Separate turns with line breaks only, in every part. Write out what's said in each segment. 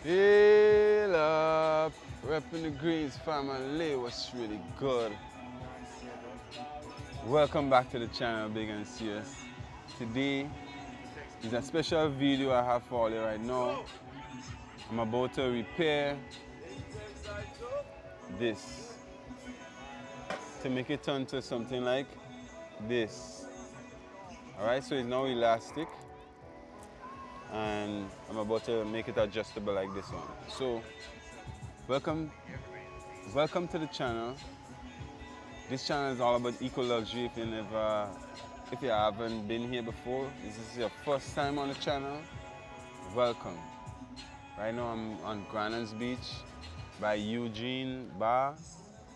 Hail up, repping the Greens family. What's really good? Welcome back to the channel, Big and Serious. Today is a special video I have for you right now. I'm about to repair this to make it turn to something like this. Alright, so it's now elastic and I'm about to make it adjustable like this one. So welcome to the channel. This channel is all about eco luxury. If you haven't been here before, this is your first time on the channel, welcome. Right now I'm on Granon's Beach by Eugene Bar.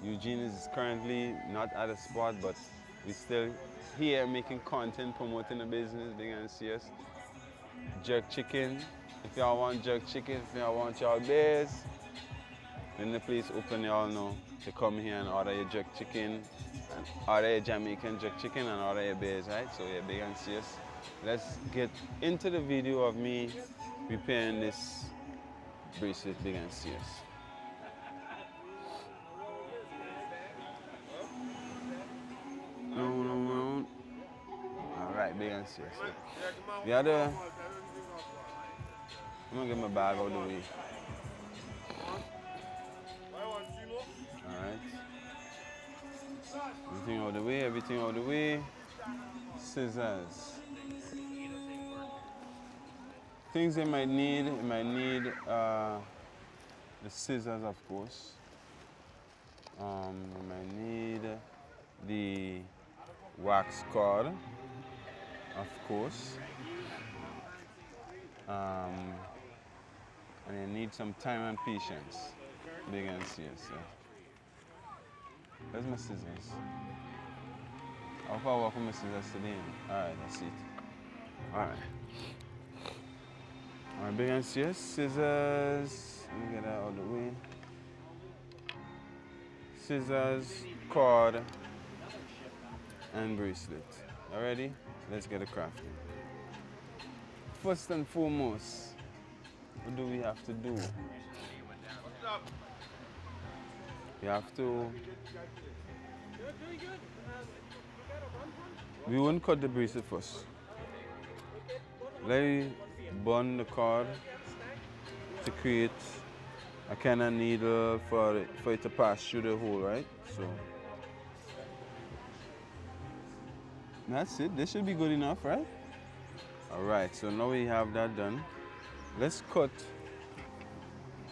Eugene is currently not at a spot, but we're still here making content, promoting the business, Big and Serious. Jerk chicken. If y'all want jerk chicken, if y'all want y'all beers, then the place open, y'all know to come here and order your jerk chicken, and order your Jamaican jerk chicken and order your beers, right? So yeah, Big and Serious. Let's get into the video of me repairing this bracelet, Big and Serious. No. All right, Big and Serious. The other, I'm gonna get my bag out of the way. Alright. Everything out of the way. Scissors. Things you might need, the scissors, of course. You might need the wax cord, of course. And you need some time and patience. Big and Serious. So. Where's my scissors? How far I walk with my scissors today? Alright, that's it. Alright. Alright, Big and Serious. Scissors. Let me get that out of the way. Scissors, cord, and bracelet. Already? Let's get it crafting. First and foremost, what do we have to do? You have to. We won't cut the bracelet first. Let me bond the cord to create a kind of needle for it to pass through the hole, right? So that's it. This should be good enough, right? All right. So now we have that done. Let's cut,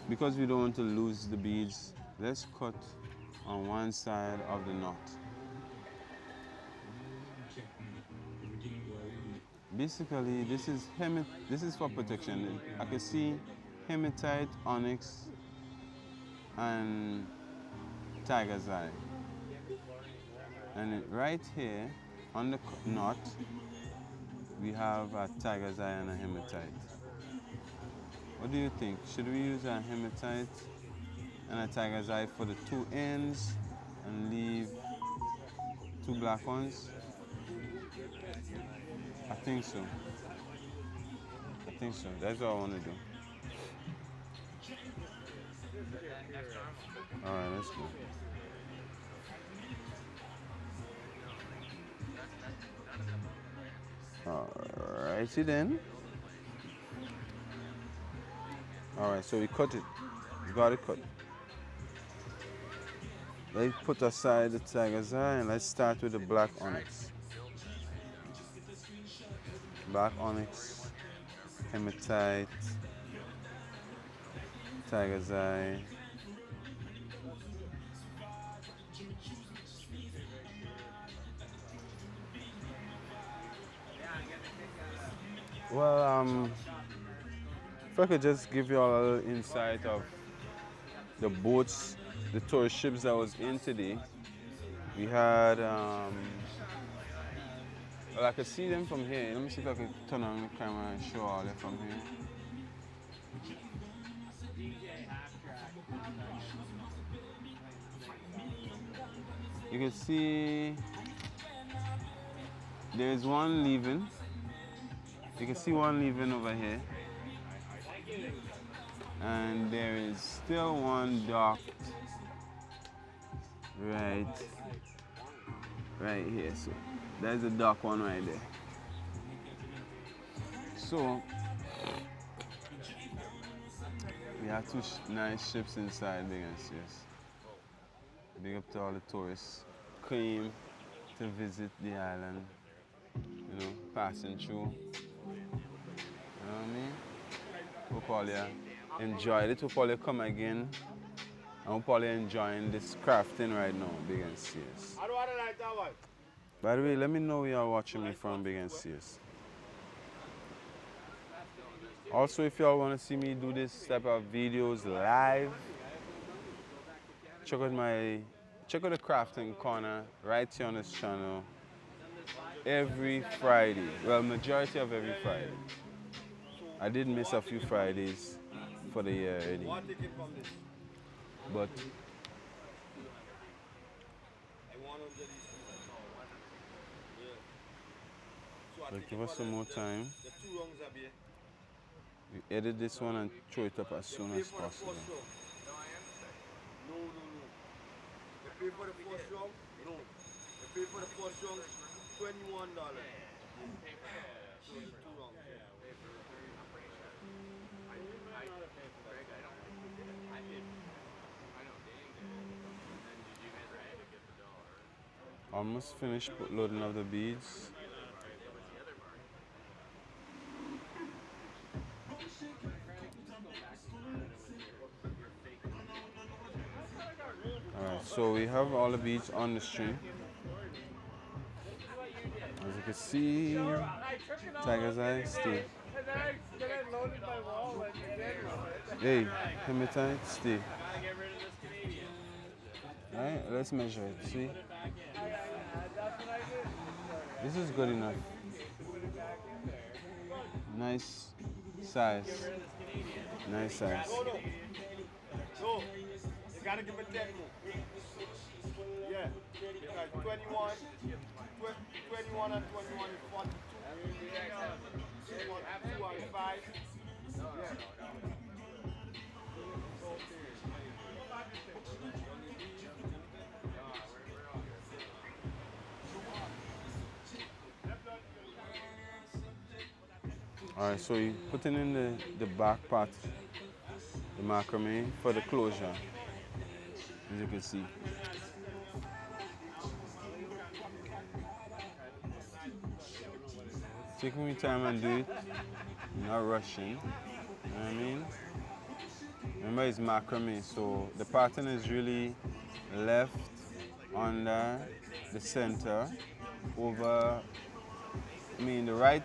because we don't want to lose the beads. Let's cut on one side of the knot. Basically, this is for protection. I can see hematite, onyx, and tiger's eye. And right here on the knot, we have a tiger's eye and a hematite. What do you think? Should we use a hematite and a tiger's eye for the two ends and leave two black ones? I think so. That's what I want to do. Alright, let's go. Alrighty then. Alright, so we cut it. We got it cut. Let's put aside the tiger's eye and let's start with the black onyx. Black onyx, hematite, tiger's eye. Well, if I could just give you all a little insight of the boats, the tourist ships that was in today. We had, well, I could see them from here. Let me see if I could turn on the camera and show all that from here. You can see there's one leaving. You can see one leaving over here. And there is still one docked right here. So there's a dock one right there. So we have two nice ships inside, big and serious. Big up to all the tourists came to visit the island, passing through. You know what I mean? Hope all you enjoyed it. Hope all you come again. I hope all you enjoying this crafting right now, big and serious. I don't want to like that one. By the way, let me know where you're watching me from, big and serious. Also, if y'all want to see me do this type of videos live, check out the crafting corner right here on this channel every Friday. Well, majority of every Friday. I did miss a few Fridays for the year already. But give us some more time. We edit this one and throw it up as soon as possible. No. You pay for the first round? No. You pay for the first round, $21. So it's 2 rounds. Almost finished loading of the beads. Alright, so we have all the beads on the string. As you can see, Tiger's Eye, stay. Hey, hit me tight, stay. Alright, let's measure it, see? This is good enough. Nice size. Nice size. No, you gotta give it 10 more. Yeah, because 21 and 21 is 42. 42 and 5. Yeah. Alright, so you putting in the back part, the macrame for the closure, as you can see. Taking my time and do it, not rushing, you know what I mean? Remember it's macrame, so the pattern is really left, under, the center, over, the right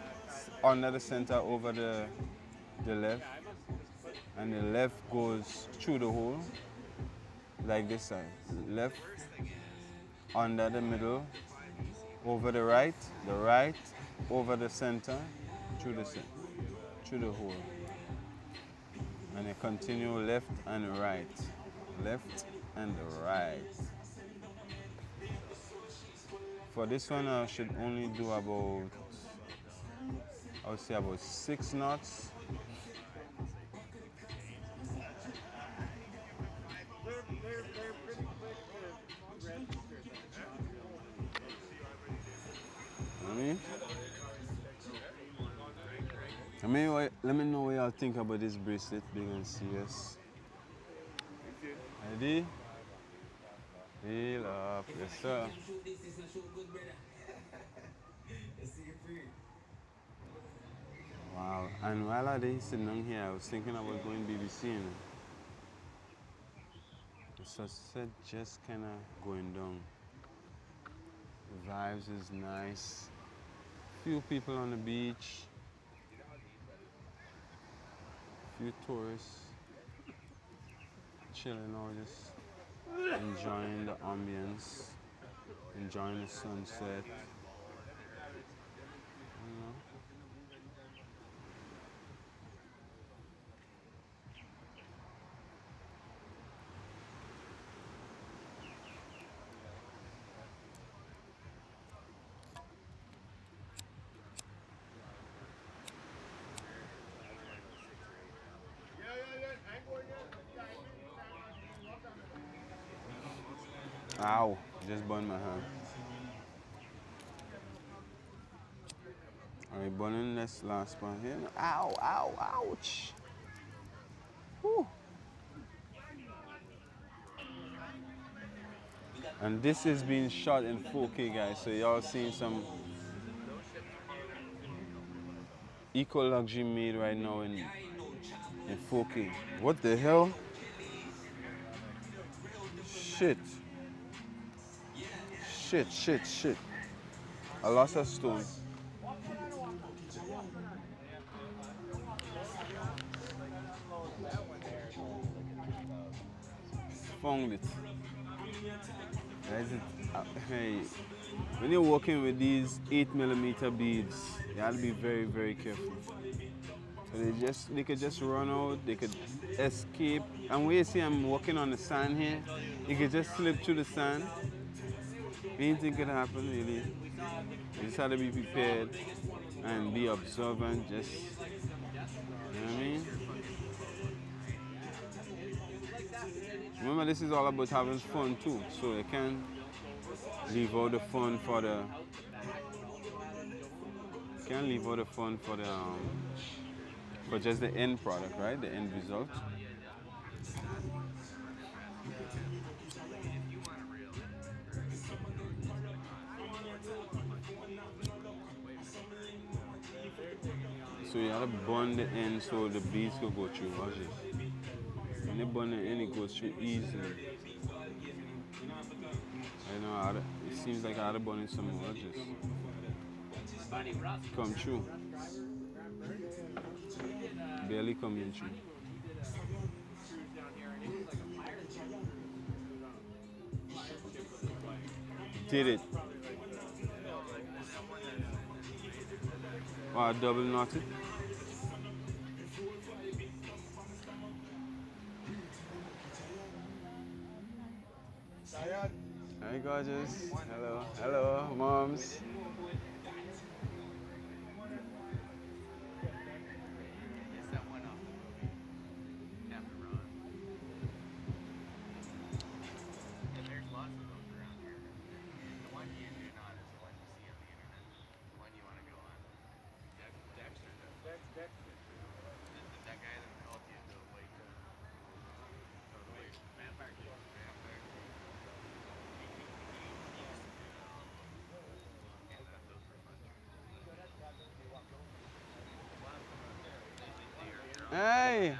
under the center over the left, and the left goes through the hole, like this side. Left, under the middle, over the right, over the center, through the hole. And you continue left and right, left and right. For this one, I should only do about, I would say about 6 knots. Let me know what y'all think about this bracelet, big and serious. Ready? Feel up, yes sir. Wow, and while I was sitting down here, I was thinking about going BBC. The sunset just kind of going down. The vibes is nice. Few people on the beach. Few tourists chilling out, just enjoying the ambience, enjoying the sunset. Ow, just burned my hand. Alright, burning this last one here. Ow, ow, ouch. Whew. And this is being shot in 4K, guys. So y'all seeing some eco luxury made right now in 4K. What the hell? Shit. Shit, shit, shit. I lost a stone. Found it. Guys, hey, when you're working with these 8mm beads, you have to be very, very careful. So they could just run out, they could escape. And when you see I'm walking on the sand here, you could just slip through the sand. Anything could happen really. You just have to be prepared and be observant, just you know what I mean? Remember this is all about having fun too. So you can't leave out the fun for the can't leave out the fun for the for just the end product, right? The end result. So you have to burn the end so the beads could go through. Watch this. When you burn the end, it goes through easily. I know it seems like I had to burn it some more. Watch this. Come true. Barely coming through. Did it. Oh, double knotted. Hi, gorgeous. Hello. Hello, moms. Hey.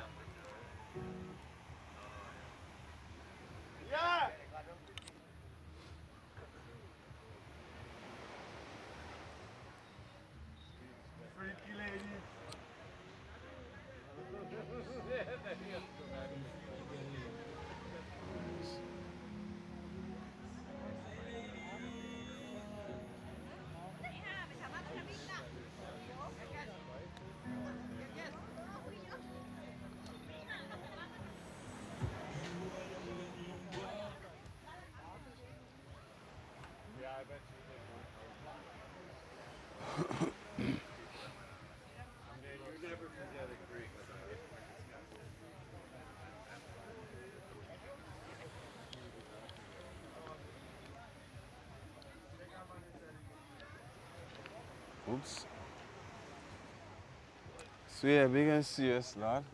Oops. So yeah, big and serious, lad.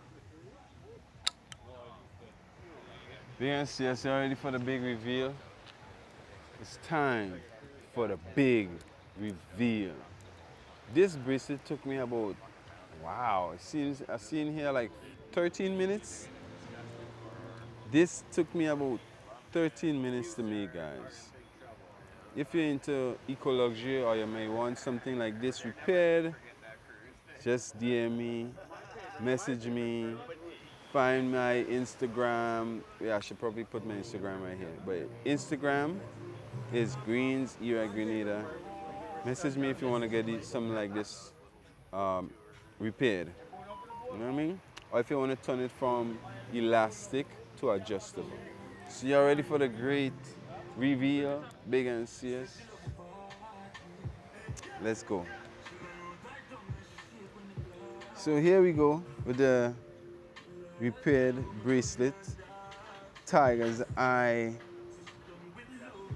Big and serious, you ready for the big reveal? It's time for the big reveal. This bracelet took me about, wow, it seems I've seen here like 13 minutes. This took me about 13 minutes to make, guys. If you're into eco luxury or you may want something like this repaired, just DM me, message me, find my Instagram. Yeah, I should probably put my Instagram right here. But Instagram is Greens Era Grenada. Message me if you want to get something like this repaired. You know what I mean? Or if you want to turn it from elastic to adjustable. So you're ready for the great reveal, big and serious? Let's go. So here we go with the repaired bracelet, tiger's eye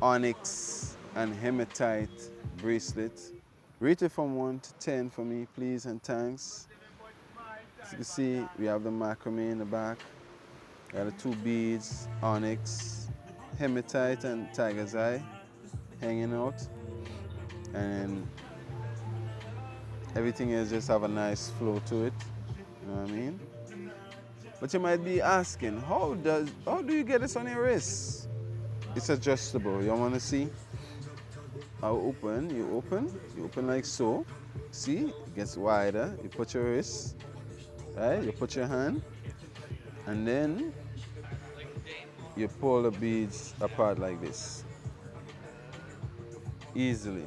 onyx and hematite bracelet. Rate it from 1 to 10 for me, please, and thanks. As you can see, we have the macrame in the back. We got the 2 beads, onyx, hematite, and tiger's eye hanging out. And everything else just have a nice flow to it. You know what I mean? But you might be asking, how do you get this on your wrist? It's adjustable. You want to see? You open like so. See, it gets wider. You put your wrist, right? You put your hand, and then you pull the beads apart like this. Easily.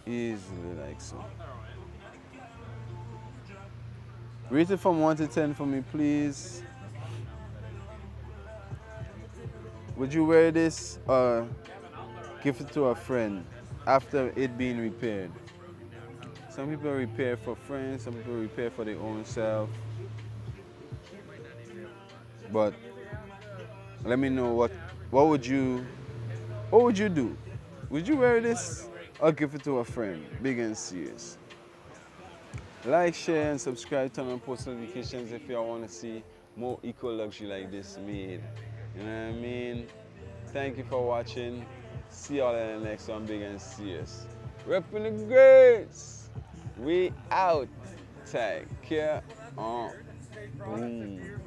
Easily like so. Rate it from 1 to 10 for me, please. Would you wear this or give it to a friend after it being repaired? Some people repair for friends, some people repair for their own self. But let me know what would you do? Would you wear this or give it to a friend? Big and serious. Like, share, and subscribe, turn on post notifications if y'all want to see more eco luxury like this made. You know what I mean? Thank you for watching. See y'all in the next one, big and serious. Repping the grades. We out. Take care. Boom.